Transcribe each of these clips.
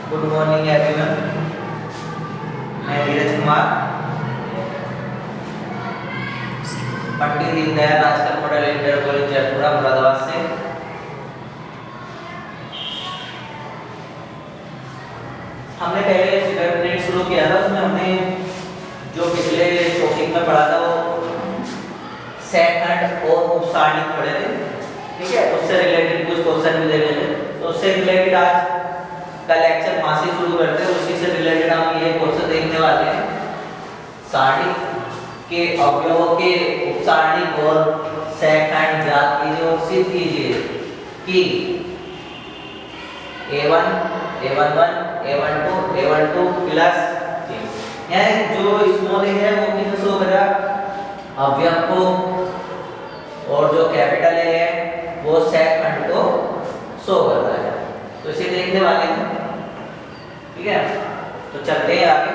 Good morning everyone. मैं धीरज कुमार, पंडित दीनदयाल आजकल model inter college Jaipura Moradabad से। हमने पहले फिगर ट्रेड शुरू किया था, उसमें हमने जो पिछले टॉपिक में पढ़ा था वो सेकंड और उपसारणिक पढ़े थे, ठीक है। उससे रिलेटेड कुछ क्वेश्चन भी दे रहे थे, तो उससे रिलेटेड आज का लेक्चर वहां से शुरू करते हैं। उसी से रिलेटेड हम ये क्वेश्चन देखने वाले हैं, सारणिक के अवयवों के उपसारणिक और सेकंड ज्ञात कीजिए और सिद्ध कीजिए कि a1 a11 a12 a12 plus यानी जो स्मॉल a है वो किससे शो कर रहा है, अवयव को, और जो कैपिटल A है वो सेकंड को शो कर रहा है। तो इसे देखने वाले हैं, ठीक है। तो चलते हैं आगे,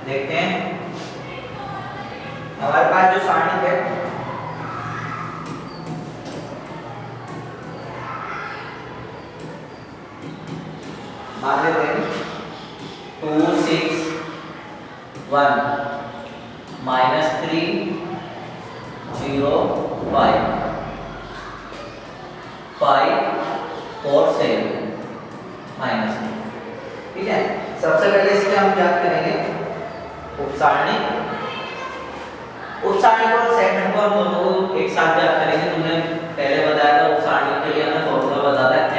देखते हैं हमारे पास जो सारणिक है मान लेते हैं 2 6 1 -3 0 5 5 4 7 -2, ठीक है। सबसे पहले इसके हम ज्ञात करेंगे उपसारणिक और सेकंड को हम दोनों को एक साथ ज्ञात करेंगे। तुमने पहले बताया था उपसारणिक के लिए हमने फॉर्मूला बताया था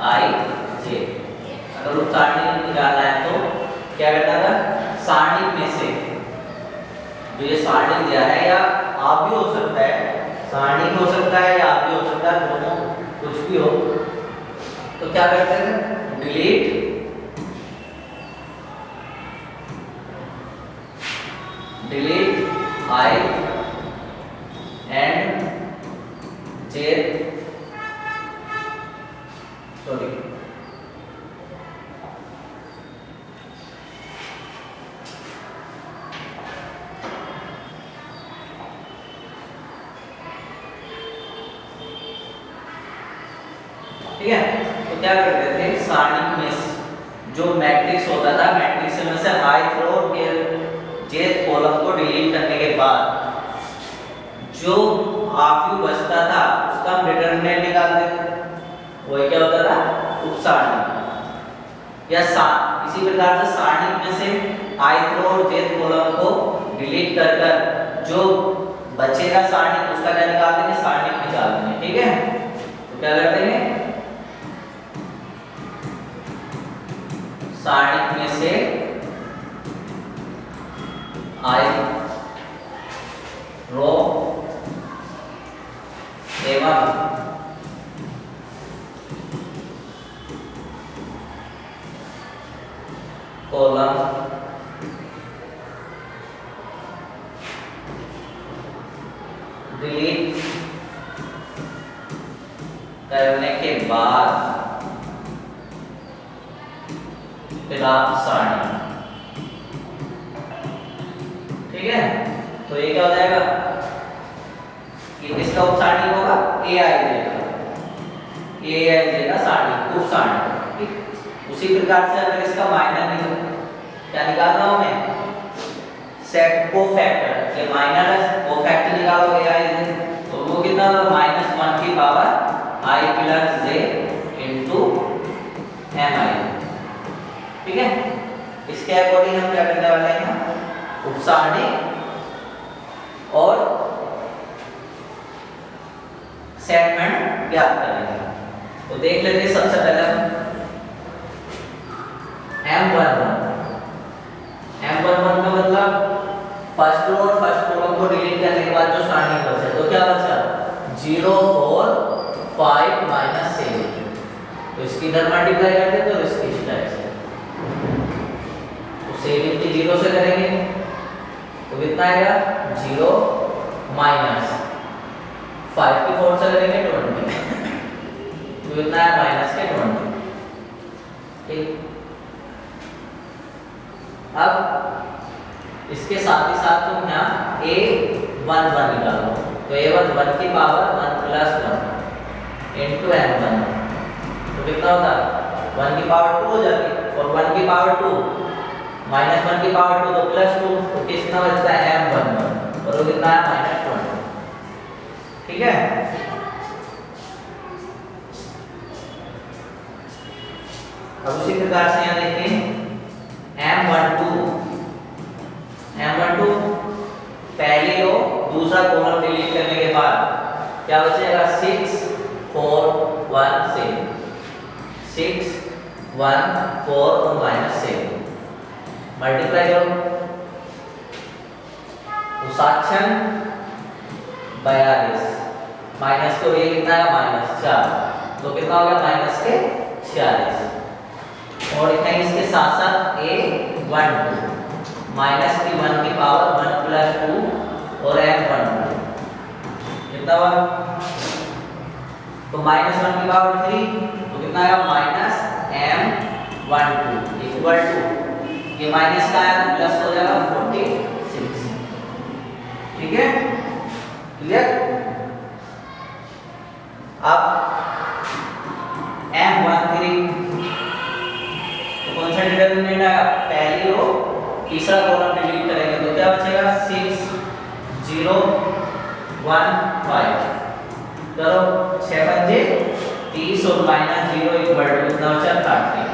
MIJ। अगर उपसारणिक निकालना है तो क्या करना था, सारणिक में से जो ये सारणिक दिया है, या आप भी हो सकता है, सारणिक हो सकता है या आप भी हो सकता है, दोनों कुछ भी हो, तो क्या करते हैं, delete I and J, sorry, ठीक है। तो क्या करते थे, सारणिक में जो मैट्रिक्स होता था, मैट्रिक्स में से ith रो और jth कॉलम को डिलीट करने के बाद जो आव्यूह बचता था उसका हम डिटरमिनेंट निकालते थे, वही क्या होता था, उपसारणिक। या इसी प्रकार से सारणिक में से ith रो और jth कॉलम को डिलीट कर जो बचेगा सारणिक, उसका क्या निकाल देंगे, सारणिक निकाल देंगे, ठीक है। तो क्या करते हैं, सारणिक में से I row A1 column delete करने के बाद प्राप्त सारणी, ठीक है। तो ये क्या हो जाएगा, ये किसका उपसारणिक होगा, AIJ का सारणिक, उपसारणिक, ठीक। उसी प्रकार से अगर इसका माइनर निकाल, क्या निकालना हमें, सेट कोफैक्टर, ये माइनर है, कोफैक्टर निकालोगे AIJ, तो वो कितना होगा, -1 की पावर I + J * MI, ठीक है। इसके अकॉर्डिंग हम क्या करने वाले हैं, उपसारणिक और सेगमेंट ज्ञात करेंगे। तो देख लेते हैं सबसे पहले M11 का मतलब फर्स्ट रो और फर्स्ट कॉलम को डिलीट करने के बाद जो सारणिक बचा, तो क्या बचा, 0 4 5 -7। तो इसकी इधर मल्टीप्लाई करते हैं तो इसकी इस टाइप से, तो 7 की 0 से करेंगे तो कितना आएगा, 0 -5 की 4 से करेंगे 20, तो कितना है, -20, ठीक। अब इसके साथ ही साथ तुम यहाँ A11 निकालो, तो A11 की पावर 1 + 1 * M11, तो कितना होता है, 1 की पावर 2 हो जाती है, और 1 की पावर 2 माइनस 1 की पावर 2 तो प्लस 2, तो कितना बचता है m11 और वो कितना है -20। ठीक है, अब उसी प्रकार से यहाँ देखें M12 पहली रो दूसरा कॉलम डिलीट करने के बाद क्या बचेगा 6 4 1 से 6 1 4 और -7 मल्टीप्लाई करो तो 7 42 माइनस को ये कितना है -4 तो कितना हो गया माइनस के 46 और लिखेंगे इसके साथ साथ A12 माइनस की 1 की पावर 1 प्लस 2 और M12 कितना हुआ तो -1 की पावर 3 तो कितना आएगा -M12 इक्वल टू ये माइनस का है प्लस हो जाएगा 46। ठीक है, क्लियर। अब M13 तो कौन सा डिटरमिनेंट आएगा पहली रो तीसरा कॉलम डिलीट करेंगे तो क्या बचेगा 6 0 1 5 करो 6 पंजे 30 और -0 इक्वल टू कितना बचा 30।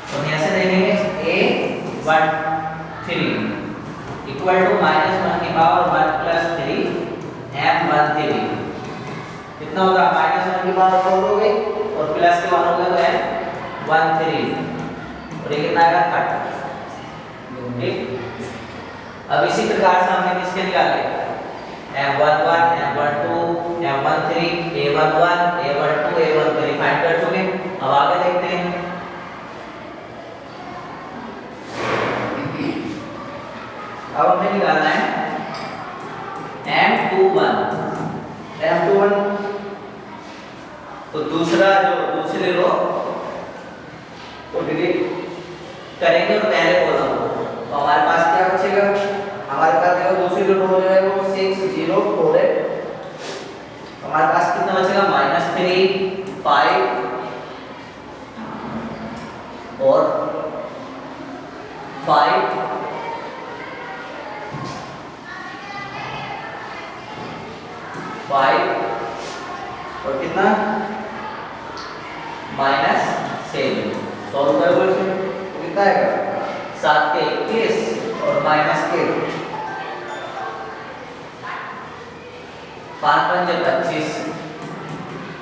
तो यहाँ से देखेंगे A13 इक्वल टू -1 की पावर 1 प्लस 3 M13 कितना होगा -1 की पावर 4 हो गई और प्लस के 1 हो गया तो M13 और ये कितना आएगा 30। ठीक, अब इसी प्रकार से हमने किसके निकाले M11 M12 M13 A11 A12 A13 find कर चुके। अब आगे देखते हैं अब हमें निकालना है M21 तो दूसरी रो को डिलीट करेंगे और पहले कॉलम को तो हमारे पास क्या बचेगा हमारे पास देखो दूसरी रो हो जाएगा वो 6 0 4 है हमारे पास कितना बचेगा -3 5 और 5 और कितना -7 सॉल्व करो इसमें तो कितना आएगा 7 के 21 और माइनस के 5 5 25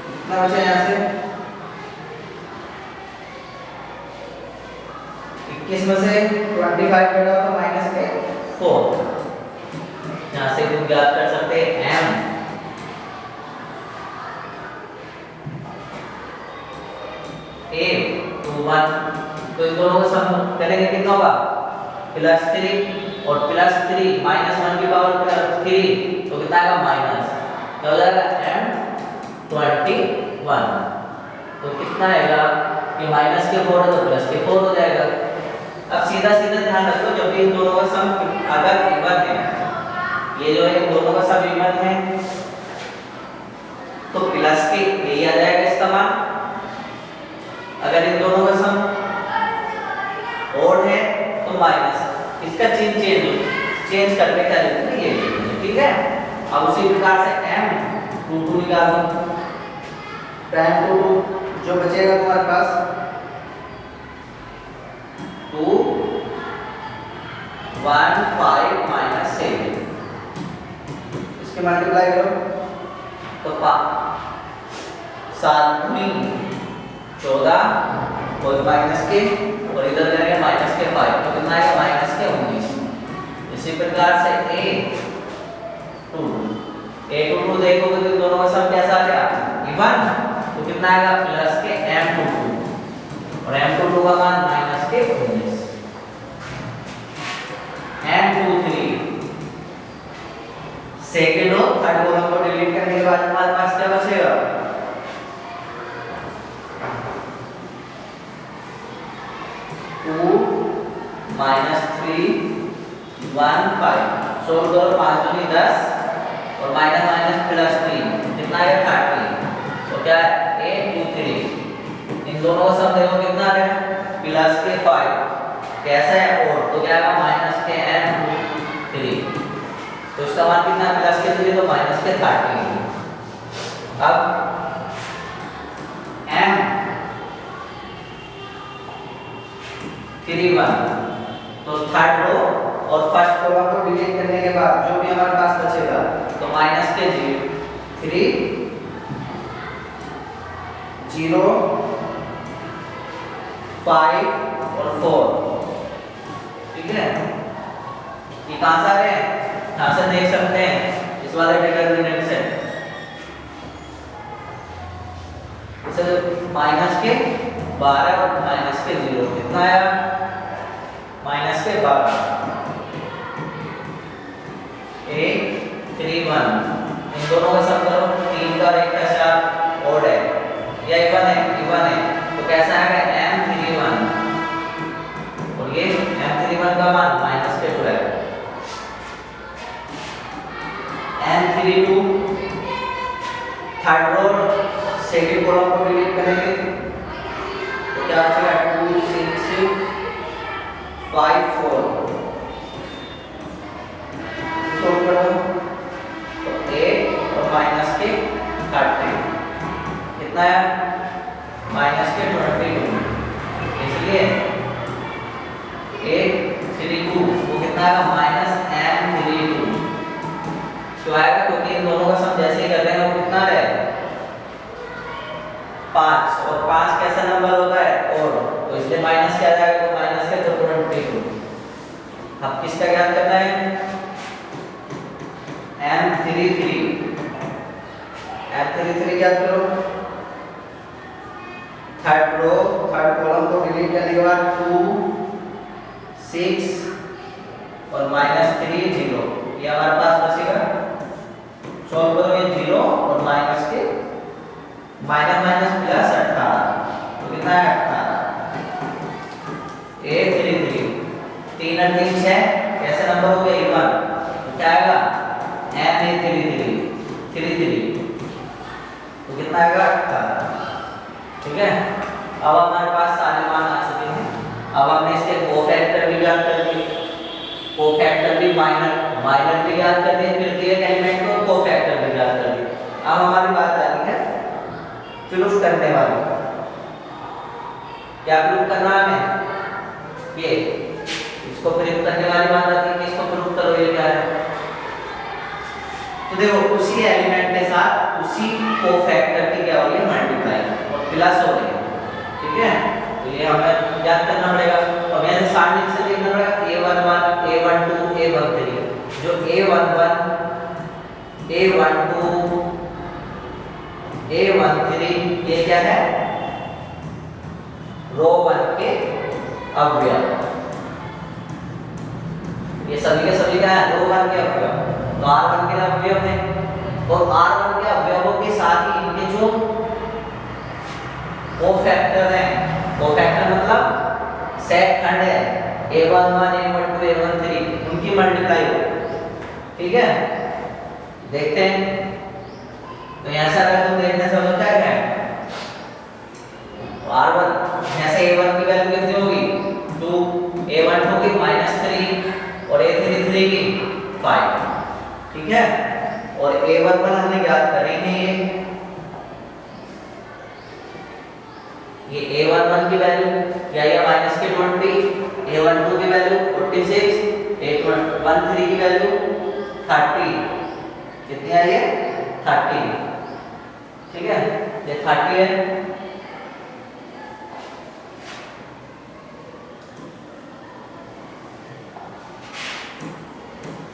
कितना बचा यहाँ से 21 में से 25 कटा तो माइनस के 4 यहाँ से तुम ज्ञात कर सकते हैं M A21 तो इन दोनों का सम करेंगे कितना होगा +3 और +3 -1 की पावर 3 तो कितना आएगा माइनस क्या हो जाएगा M21 तो कितना आएगा ये माइनस के 4 है तो प्लस के 4 हो जाएगा। अब सीधा सीधा ध्यान रखो जब भी इन दोनों का सम अगर इवन है ये जो है इन दोनों का सम इवन है तो प्लस के यही आ जाएगा इसका मान। अगर इन दोनों का सम ओड है तो माइनस इसका चेंज करके क्या लिखेंगे ये लिखेंगे। ठीक है, अब उसी प्रकार से M22 निकाल दो तो M22 जो बचेगा तुम्हारे पास 2 1 5 -7 इसके मल्टीप्लाई करो तो 7 14 और माइनस के और इधर करेंगे माइनस के 5 तो कितना आएगा माइनस के 19। इसी प्रकार से A22 देखोगे तो दोनों का सम कैसा आ गया इवन तो कितना आएगा प्लस के M22 और M22 का मान माइनस के 19। M23 सेकेंड और थर्ड कॉलम को डिलीट करने के बाद हमारे पास क्या बचेगा 2 -3 1 5 सोल्व करो 5 दूनी 10 और माइनस +3 कितना आएगा 30 तो क्या A23 इन दोनों का सम देखो कितना आ रहा है प्लस के 5 कैसा है और, तो क्या आएगा माइनस के m3, तो इसका मान कितना है प्लस के 3 तो माइनस के 30। अब m31 तो थर्ड रो और फर्स्ट कॉलम को डिलीट करने के बाद जो भी हमारे पास बचेगा तो माइनस के 3 0 5 और 4, ठीक है। ये कहां से आ रहे हैं, यहां से देख सकते हैं इस वाले डिटरमिनेंट से, इसे माइनस के 12 और माइनस के 0 कितना आया माइनस के 12 831, इन दोनों का सम करो 3 का 1 का 4 ओड है या इवन है तो कैसा आएगा m31 और ये m31 का मान माइनस के 2 है। m32 third row second column को डिलीट करेंगे तो क्या बचेगा 2 6 5 4, सोल्व करो तो 8 और माइनस के 30 कितना है माइनस के 22, इसलिए 832 वो कितना आएगा माइनस m32 तो आएगा, क्योंकि इन दोनों का सम जैसे ही कर रहे हैं वो कितना है 5 और 5 कैसा नंबर होता है और, तो इसलिए माइनस क्या आ जाएगा तो माइनस के 22। अब किसका ज्ञात करना है m33 ज्ञात करो, थर्ड रो थर्ड कॉलम को डिलीट करने के बाद 2 6 और माइनस 3 0, ये हमारे पास बचेगा, सॉल्व करो ये 0 और माइनस के माइनस माइनस प्लस 18 तो कितना है 18 833 3 और 3 6 कैसे नंबर हो गया इवन, तो क्या आएगा m33 तो कितना आएगा 18, ठीक है। अब हमारे पास सारे मान आ चुके हैं, अब हमने इसके कोफैक्टर भी ज्ञात कर दिए, कोफैक्टर भी माइनर भी ज्ञात कर दिए, फिर दिए एलिमेंट को कोफैक्टर भी ज्ञात कर दिए। अब हमारी बात आ रही है प्रूफ करने वाली, क्या प्रूफ करना है हमें, ये इसको प्रूफ करने वाली बात आती है कि इसको प्रूफ करो ये क्या है, तो देखो उसी एलिमेंट के साथ उसी कोफैक्टर की क्या हो रही है मल्टीप्लाई और प्लस हो रही है, ठीक है। तो ये हमें याद करना पड़ेगा, अब यहाँ से सारणी से देखना पड़ेगा a11 a12 a13, जो a11 a12 a13 ये क्या है रो 1 के अवयव, ये सभी के सभी क्या है रो 1 के अवयव, तो r1 के अवयव है और r1 के अवयवों के साथ ही इनके जो कोफैक्टर हैं, कोफैक्टर मतलब सेट खंड है a11 a12 a13 उनकी मल्टीप्लाई हो, ठीक है। देखते हैं तो यहाँ से अगर तुम देखने से क्या है r1 जैसे a1 की वैल्यू कितनी होगी 2, a12 की -3 और a33 की 5, ठीक है। और a11 हमने ज्ञात करेंगे ये a11 की वैल्यू क्या है माइनस के 20, a12 की वैल्यू 46, a13 की वैल्यू 30, कितनी आई है 30, ठीक है, ये 30 है।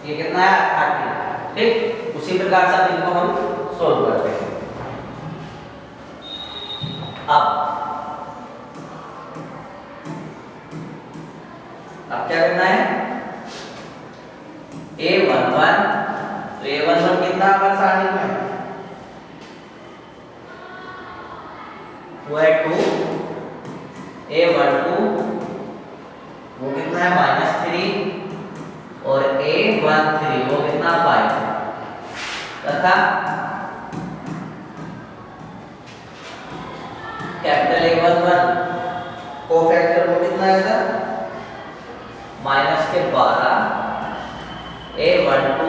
ये कितना है 30, ठीक। उसी प्रकार से इनको हम सोल्व करते हैं। अब क्या करना है a11, तो a11 कितना हमारे सारणी में वो है 2, a12 वो कितना है -3 और a13 वो कितना 5 तथा कैपिटल A11 कोफैक्टर वो कितना आएगा माइनस के 12 A12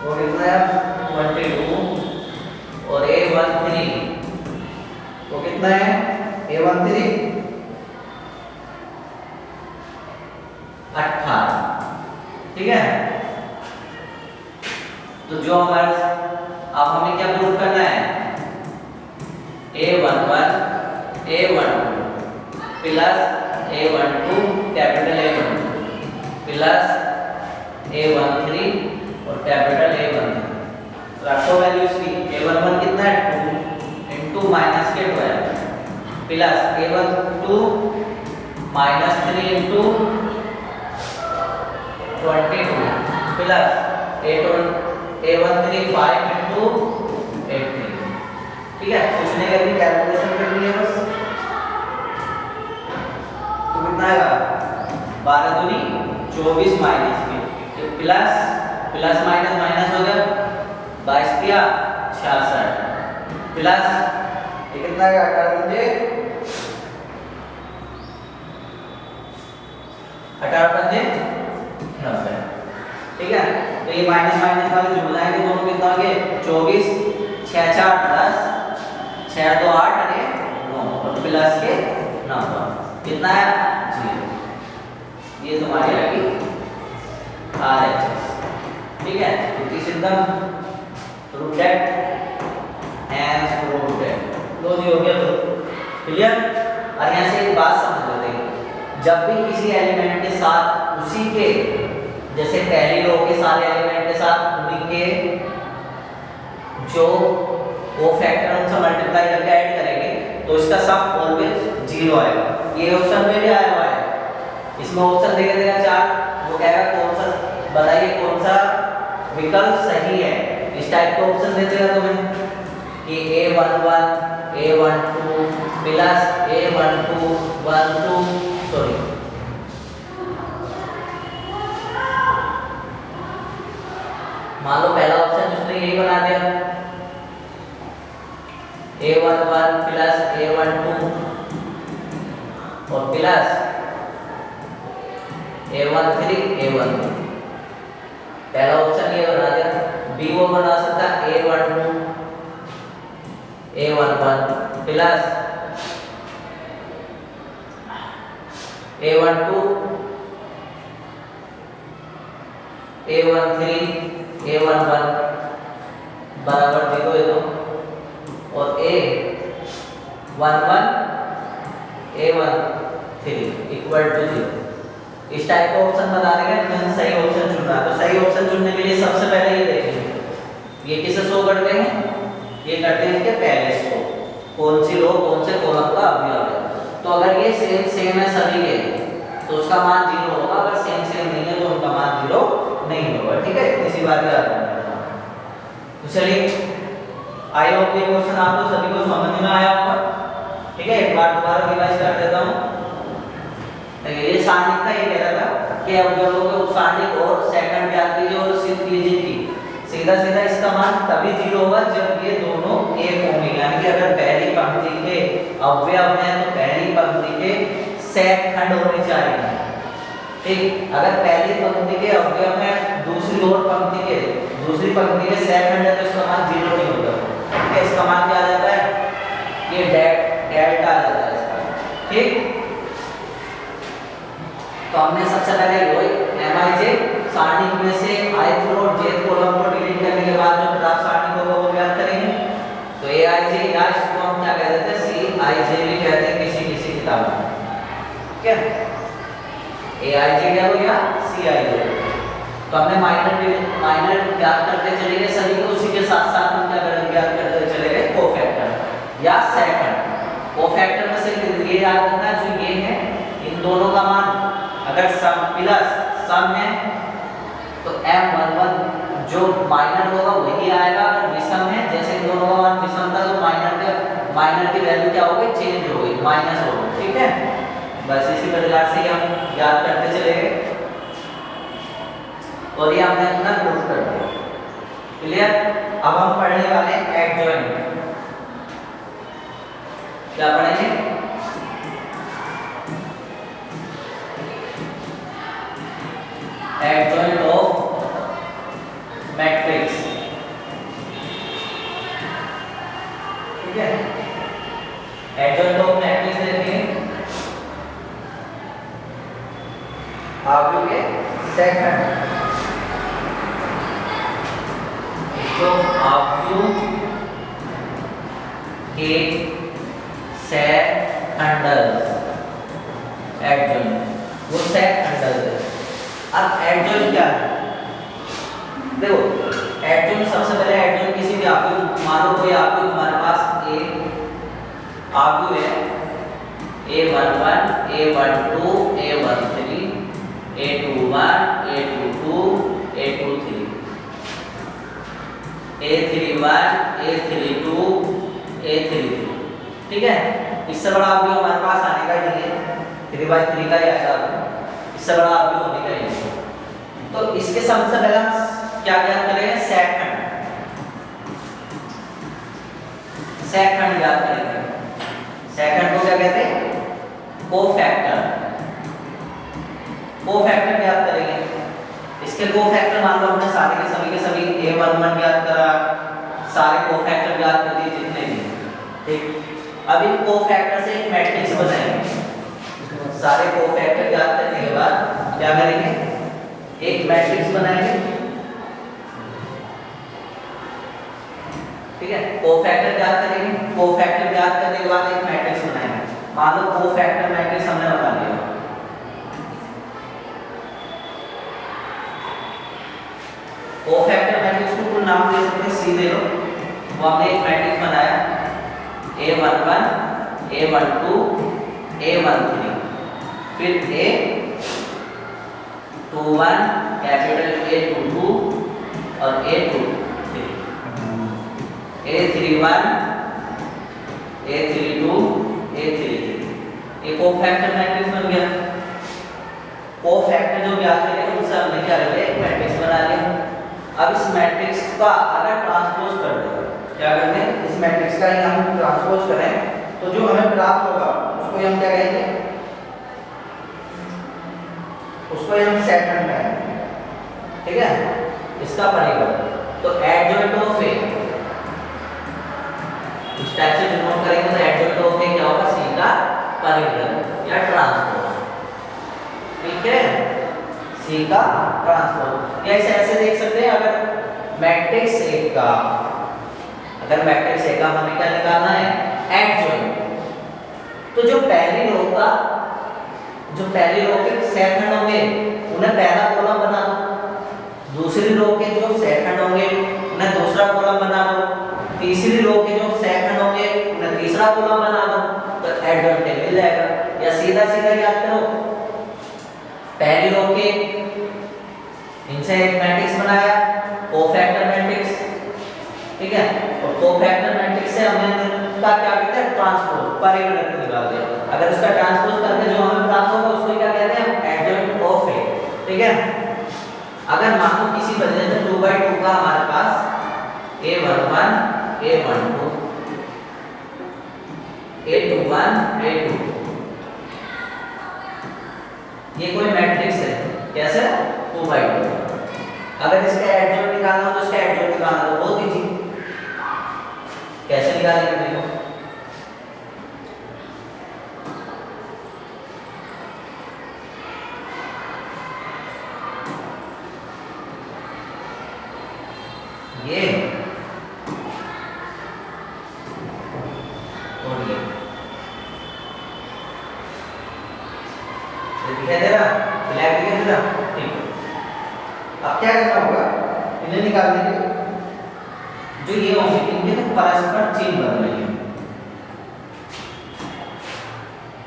वो कितना है 22 और A13 वो कितना है A13 18। ठीक है, तो जो हमारे अब हमें क्या प्रूव करना है A11 A12 plus A12 capital A12 plus A13 और कैपिटल A13 रखो वैल्यूज की A11 कितना है 2 इनटू माइनस के 12 plus A12 minus 3 into 22 plus A13 5 into 18। ठीक है, कुछ नहीं करनी, कैलकुलेशन करनी है बस। तो कितना आएगा 12 दूनी 24 माइनस के प्लस प्लस माइनस माइनस हो गया 22 किया 66 प्लस ये कितना आएगा 18 पंजे 90। ठीक है, तो ये माइनस माइनस वाले जुड़ जाएंगे दोनों, कितना हो गए 24 6 4 10 6 2 8 और 9 प्लस के 9 कितना है 0। ये तुम्हारी आ गई RHS। ठीक है, इट इज एकदम prove that hence prove that लो जी हो गया। तो क्लियर। और यहाँ से एक बात समझ लेते हैं, जब भी किसी एलिमेंट के साथ उसी के जैसे पहली रो के सारे एलिमेंट के साथ उन्हीं के जो वो फैक्टर उनसे मल्टीप्लाई करके ऐड करेंगे तो इसका सम ऑलवेज 0 आएगा। ये ऑप्शन में भी आया हुआ है, इसमें ऑप्शन देगा देगा 4, वो कहेगा कौन सा बताइए कौन सा विकल्प सही है। इस टाइप का ऑप्शन दे देगा तुम्हें कि A11 A12 plus A12 12 sorry मान लो पहला ऑप्शन जिसने यही बना दिया A11 प्लस A12 और प्लस A13 A12 पहला ऑप्शन ये बना दिया। बी वो बना सकता A12 A11 plus A12 A13 A11 बराबर 0 है तो और A11 A13 इक्वल टू 0। इस टाइप का ऑप्शन बता देगा कि सही ऑप्शन चुन रहा है। तो सही ऑप्शन चुनने के लिए सबसे पहले ये देखेंगे ये किसे शो करते हैं, ये करते हैं कि पहले शो कौन सी रो कौन से कॉलम का अवयव है। तो अगर ये सेम सेम है सभी के तो उसका मान 0 होगा, अगर सेम सेम नहीं है तो उनका मान 0 नहीं होगा। ठीक है, इसी बात पे आता है। तो चलिए आई होप ये क्वेश्चन आपको सभी को समझ में आया होगा। ठीक है, एक बार दोबारा रिवाइज कर देता हूँ। ये सारणिक का ये कह रहा था कि अवयवों के उपसारणिक और सेकंड ज्ञात कीजिए और सिद्ध कीजिए कि सीधा सीधा इसका मान तभी 0 होगा जब ये दोनों एक होंगे। यानी कि अगर पहली पंक्ति के अवयव हैं तो पहली पंक्ति के सेक खंड होने चाहिए। ठीक, अगर पहली पंक्ति के अवयव हैं दूसरी पंक्ति के सेक खंड है तो इसका मान 0 नहीं होगा। ठीक है, इसका मान क्या आ जाता है, ये डेल्टा आ जाता है इसका। ठीक, तो हमने सबसे पहले Mij सारणी में से ith रो और jth कॉलम को डिलीट करने के बाद जो प्राप्त सारणी होगा वो ज्ञात करेंगे। तो Aij या इसको हम क्या कह देते हैं Cij भी कहते हैं किसी किताब में। ठीक है, Aij क्या हो गया Cij। तो हमने माइनर ज्ञात करते चले गए सभी को, उसी के साथ साथ हम क्या करेंगे ज्ञात करते चले गए कोफैक्टर या सेकंड। कोफैक्टर में से ये याद रखना जो ये है इन दोनों का मान अगर सम प्लस सम है तो M11 जो माइनर होगा वही आएगा। अगर विषम है जैसे इन दोनों का मान विषम था तो माइनर की वैल्यू क्या हो गई चेंज हो गई माइनस हो गई। ठीक है, बस इसी प्रकार से हम याद करते चले गए और ये हमने अपना प्रूफ कर दिया। क्लियर। अब हम पढ़ने वाले एडजॉइंट। क्या पढ़ेंगे एडजॉइंट ऑफ मैट्रिक्स, ठीक है। एडजॉइंट ऑफ मैट्रिक्स देखिए आव्यूह के सेकंड, तो आव्यूह के सेकंडल एडजॉइंट, वो सेकंडल है। अब एडजॉइंट क्या है, देखो एडजॉइंट सबसे पहले एडजॉइंट किसी भी आव्यूह, मान लो कोई आव्यूह हमारे पास ए आव्यूह है a11 a12 a13 a21 a22 a23 a31 a32 a33, ठीक है। इससे बड़ा आव्यूह हमारे पास आने का ही नहीं है, 3/3 का ही आएगा, इससे बड़ा आव्यूह होने का ही नहीं। तो इसके सबसे पहले हम क्या ज्ञात करेंगे, सेकंड, सेकंड याद करेंगे। सेकंड को क्या कहते हैं, कोफैक्टर, कोफैक्टर याद करेंगे। इसके कोफैक्टर मान लो हमने सारे के सभी a11 याद करा, सारे कोफैक्टर याद कर दिए जितने भी, ठीक। अब इन कोफैक्टर से एक मैट्रिक्स बनाएंगे, सारे कोफैक्टर याद करने के बाद क्या करेंगे, एक मैट्रिक्स बनाएंगे, ठीक है। कोफैक्टर याद करेंगे, कोफैक्टर याद करने के बाद एक मैट्रिक्स बनाएंगे। मान लो कोफैक्टर मैट्रिक्स हमने बना लिया, कोफैक्टर मैट्रिक्स को कुल नाम दे सकते हैं, सीधे लो, वो हमने एक मैट्रिक्स बनाया a11 a12 a13, फिर a21 कैपिटल A22 और A23, A31 A32 A33, ये कोफैक्टर मैट्रिक्स बन गया। कोफैक्टर जो ज्ञात करेंगे उनसे हमने क्या कर लिया, एक मैट्रिक्स बना लिया। अब इस मैट्रिक्स का अगर ट्रांसपोज कर दो, क्या करते हैं, इस मैट्रिक्स का हम ट्रांसपोज करें तो जो हमें प्राप्त होगा उसको हम क्या कहेंगे, उसको हम सेकंड कहेंगे, ठीक है। इसका परिवर्तन तो एडजॉइंट ऑफ ए, इस टाइप से डिनोट करेंगे तो एडजॉइंट ऑफ ए क्या होगा, सी का परिवर्तन या ट्रांसपोज, ठीक है, सी का ट्रांसपोज। या इसे ऐसे देख सकते हैं, अगर मैट्रिक्स ए का, अगर मैट्रिक्स ए का हमें क्या निकालना है, एडजॉइंट, तो जो पहली रो का, जो पहली रो के सेकंड होंगे उन्हें पहला कॉलम बना दो, दूसरी रो के जो सेकंड होंगे उन्हें दूसरा कॉलम बना दो, तीसरी रो के जो सेकंड होंगे उन्हें तीसरा कॉलम बना दो, तो एडजॉइंट मिल जाएगा। या सीधा सीधा याद करो, पहली रो के इनसे एक मैट्रिक्स बनाया, कोफैक्टर मैट्रिक्स, ठीक है, और कोफैक्टर मैट्रिक्स से हमने का क्या कहते हैं, ट्रांसपोज, परिवर्तन निकाल दिया। अगर उसका ट्रांसपोज करके जो हमें प्राप्त होगा उसको क्या कहते हैं, एडजॉइंट ऑफ ए, ठीक है। अगर मान लो किसी वजह से 2/2 का हमारे पास a11 a12 a21 a2, ये कोई मैट्रिक्स है, कैसे, 2/2। अगर इसका एडजॉइंट निकालना हो तो इसका एडजॉइंट निकालना तो बहुत इजी, कैसे निकालेंगे देखो, ये और ये दिखाई दे रहा, ब्लैक दिखाई दे रहा, ठीक। अब क्या करना होगा, इन्हें निकालने के लिए जो ये होंगे इनके तो परस्पर चिन्ह बदलेंगे,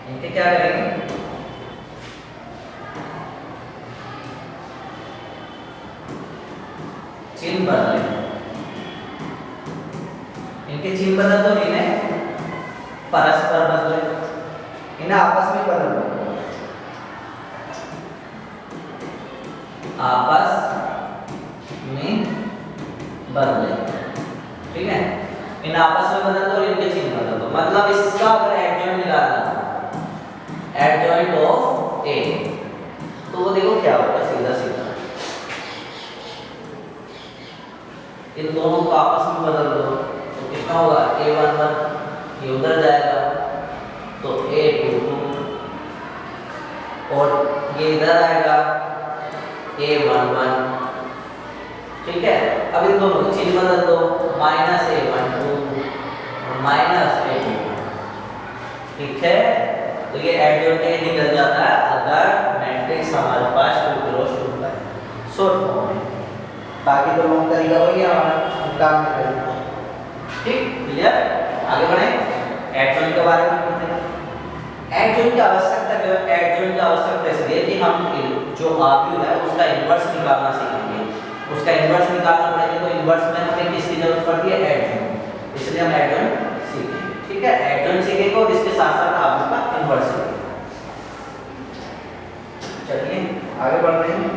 इनके क्या करेंगे, चिन्ह बदलेंगे, इनके चिन्ह बदल दो, इन्हें परस्पर बदले, इन्हें आपस में बदल दो, आपस में बदले, ठीक है। इन्हें आपस में बदल दो और इनके चिन्ह बदल दो, मतलब इसका अगर एडजॉइंट निकालना, एडजॉइंट ऑफ ए, तो वो देखो क्या होगा, सीधा सीधा इन दोनों को आपस में बदल दो तो कितना होगा A11, ये उधर जाएगा तो A22 और ये इधर आएगा A11। ठीक है, अब इन दोनों की चीज बदल दो, -A12 और -A21। ठीक है, तो ये एडजॉइंट के निकल जाता है अगर मैट्रिक्स हमारे पास 2 क्रॉस 2 का है शॉर्ट फॉर्म में। बाकी तो लॉन्ग तरीका वही है हमारा काम में करेंगे। ठीक, क्लियर? आगे बढ़े, एडजॉइंट के बारे में पढ़ते हैं। एडजॉइंट की आवश्यकता क्या है? एडजॉइंट की आवश्यकता इसलिए कि हम जो आर्ग्यू है उसका इनवर्स निकालना सीखेंगे। उसका इनवर्स निकालना पड़ेगा तो इनवर्स में हमें किसकी जरूरत पड़ती है? एडजॉइंट। इसलिए हम एडजॉइंट सीखेंगे। ठीक है, एडजॉइंट सीखेंगे और इसके साथ साथ आर्ग्यू का इनवर्स सीखेंगे। चलिए आगे बढ़ते हैं।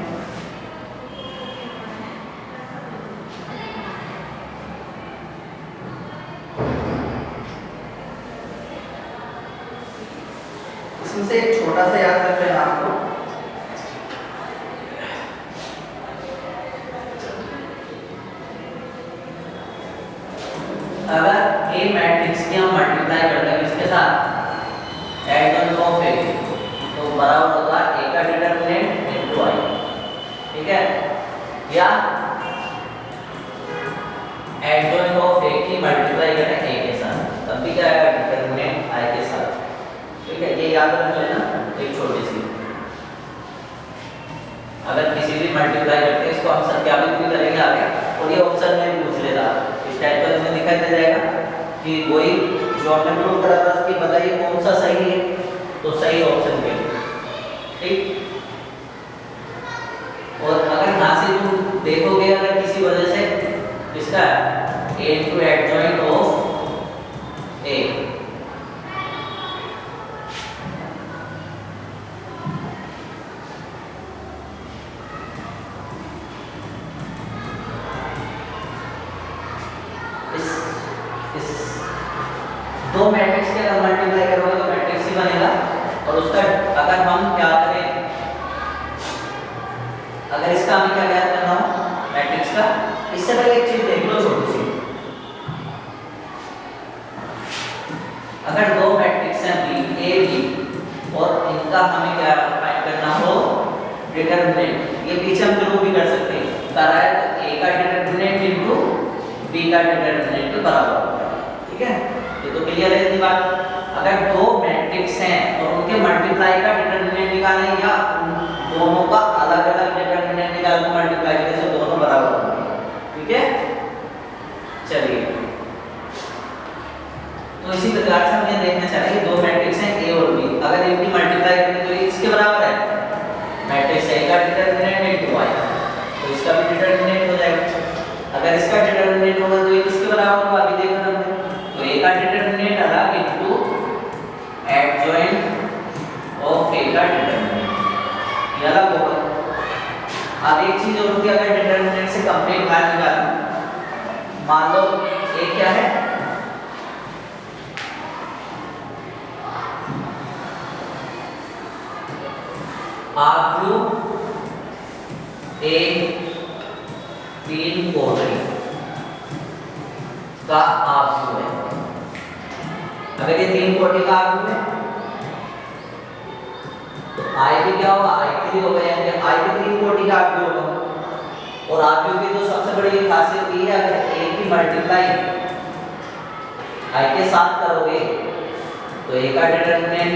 इसमें से एक छोटा सा याद करते हैं आपको, अगर A मैट्रिक्स की हम मल्टीप्लाई करते हैं इसके साथ एडजॉइंट ऑफ A तो बराबर होगा A का डिटरमिनेंट इनटू I। ठीक है, या एडजॉइंट ऑफ A की मल्टीप्लाई करें A के साथ तब भी क्या आएगा? डिटरमिनेंट I के साथ। ठीक है, ये याद रख लेना एक छोटी सी। अगर किसी भी मल्टीप्लाई करते हैं इसको हम सत्यापित भी करेंगे आगे और ये ऑप्शन में पूछ लेगा, इस टाइप का इसमें दिखाई दे जाएगा कि वही जो हमने प्रूव करा था कि बताइए कौन सा सही है, तो सही ऑप्शन के। ठीक, और अगर यहाँ से तुम देखोगे अगर किसी वजह से इसका A into adjoint of A दो मैट्रिक्स के अगर मल्टीप्लाई करोगे तो मैट्रिक्स ही बनेगा। और उसका अगर हम क्या करें, अगर इसका हमें क्या ज्ञात करना हो मैट्रिक्स का, इससे पहले एक चीज देख लो छोटी सी। अगर दो मैट्रिक्स हैं B A B और इनका हमें क्या फाइंड करना हो? डिटरमिनेंट। ये पीछे हम प्रूव भी कर सकते हैं, करा है तो A का डिटरमिनेंट इनटू B का डिटरमिनेंट के बराबर होगा। ठीक है, ये तो क्लियर है इतनी बात। अगर दो मैट्रिक्स हैं और उनके मल्टीप्लाई का डिटरमिनेंट निकालें या दोनों का अलग अलग डिटरमिनेंट निकाल कर मल्टीप्लाई करें तो दोनों बराबर होंगे। ठीक है, चलिए तो इसी प्रकार से हमें देखना चाहिए कि दो मैट्रिक्स हैं A और B, अगर इनकी मल्टीप्लाई करें तो ये इसके बराबर है। मैट्रिक्स A का डिटरमिनेंट इनटू I तो इसका भी डिटरमिनेंट हो जाएगा। अगर इसका डिटरमिनेंट होगा तो ये किसके बराबर होगा? अभी देखो हमने तो A का डिटरमिनेंट अलग इनटू एडजॉइंट ऑफ A का डिटरमिनेंट ये अलग होगा। अब एक चीज और होती है, अगर डिटरमिनेंट से कंप्लीट मान निकालना, मान लो A क्या है? आर्ग्यू A 3 कोटरी का आर्ग्यू है। अगर ये 3 कोटरी का आर्ग्यू है तो I भी क्या होगा? I3 होगा, यानी I भी 3 कोटरी का आर्ग्यू होगा। और आर्ग्यू की तो सबसे बड़ी खासियत ये है, अगर A की मल्टीप्लाई I के साथ करोगे तो A का डिटरमिनेंट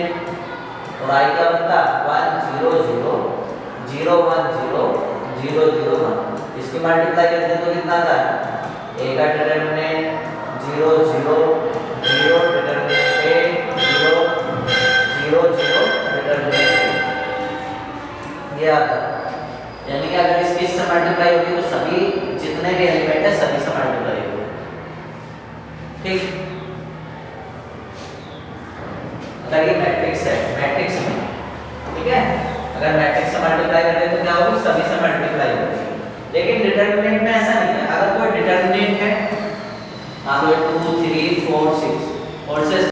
और I क्या बनता? 1 0 0 0 1 0 0 0 1। इसकी मल्टीप्लाई करते हैं तो कितना आता है? A का डिटरमिनेंट 0 0 0 डिटरमिनेंट 0 0 0 डिटरमिनेंट ये आता है। यानी कि अगर इसकी इससे मल्टीप्लाई होगी तो सभी जितने भी एलिमेंट है सभी से मल्टीप्लाई होगी। ठीक, अगर ये मैट्रिक्स है, मैट्रिक्स में ठीक है, अगर मैट्रिक्स से मल्टीप्लाई करते हैं तो क्या होगी? सभी से मल्टीप्लाई होगी। लेकिन डिटरमिनेंट में ऐसा नहीं है। अगर कोई डिटरमिनेंट है मान लो 2 3 4 6 और से